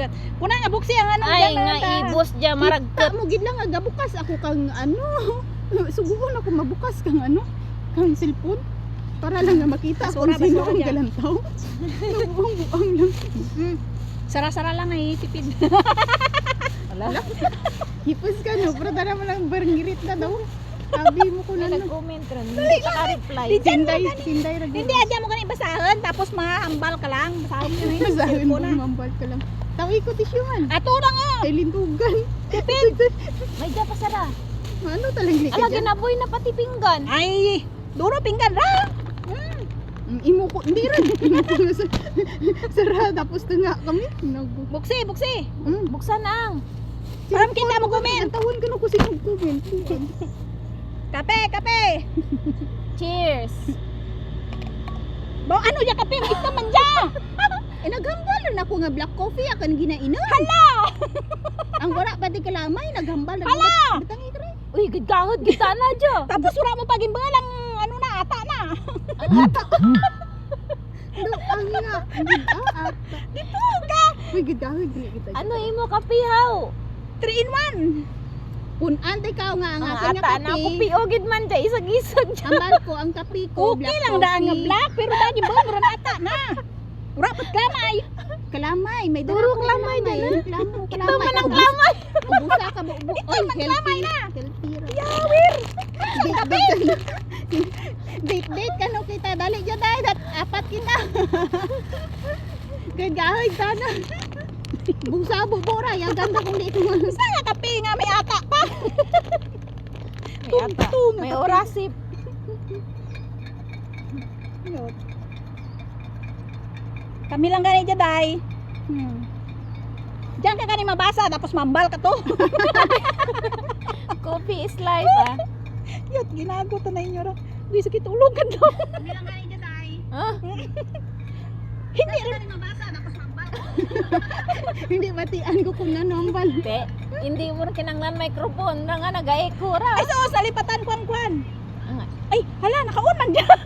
maragkat. Kuna nga buksi ang ano Ay dyan, nga ta. ibos dya maragkat. Mo gid lang nga bukas ako kang ano. Suguon ako mabukas kang ano, kang cellphone para lang nga makita kung Basura, sino basura ang dyan. galantaw. Buang lang. Sara-sara lang ay tipid. Wala. Hipos ka no, pero tara mo lang barngirit na daw. Sabi mo ko May na no. nag-comment ron. Hindi ka reply. Sinday ra Hindi adya mo ganing basahan tapos mahambal ka lang. Basahan mo yun. Masahin mo na. mambal ka lang. Tawi ko tisyuhan. Ato lang oh. Kay lintugan. Tipid. May dya pa sara. Ano talaga ka Ala dyan? ginaboy na pati pinggan. Ay, duro pinggan ra. Imo ko, hindi rin. Imo ko na sara, tapos na nga kami. Buksi, buksi. Buksan ang. Parang kita mo comment. Tawon ka na ko sinong comment. Kape, kape. Cheers. Bo ano ya kape, ito man dya. Eh naghambal na ako nga black coffee akan ginainom. Hala. Ang wala pati kalamay, naghambal na. Hala! Bitangi ka rin. Uy, gagahod kita na dya. Tapos wala mo pagimbalang ano na ata na. Ang ata. Ang nga. Ata. Dito ka. Uy, gagawin dili kita. Ano imo kapihaw? 3 in 1. Kung antay ka nga ang Ang akin nga ata na ako kape. piogid man dya. Isag-isag dya. Ambal ko ang kape ko, Okay black lang daan nga coffee. black pero daan yung bumura na ata na. Wala pat kamay. Kalamay, may Durog dala ko lamay kalamay. din, Kalamay. Ito man ang lamay. Ubusa ka ba? Oy, healthy na. Healthy ra. Yawir. Date ka no kita. Dali dyan tayo. Apat kita. Gagawin ka na. Busa bubura. Yung ganda kong dito. Saan nga kape nga may ata pa? May ata. May orasip. Kami lang gani dyan, day. Diyan ka gani mabasa, tapos mambal ka to. Coffee is life ah. Yot, ginago to na inyo ra. Uy, sakit ulog ka to. Kami lang galing dyan tayo. Ah, Hindi rin. Mabasa. Tapos mambal. Hindi batian ko kung nanombal. te. Hindi mo rin kinanglan microphone. Na nga nag-echo ra. Ay, so, sa lipatan kwan-kwan. Ang- Ay, hala, naka-on man dyan.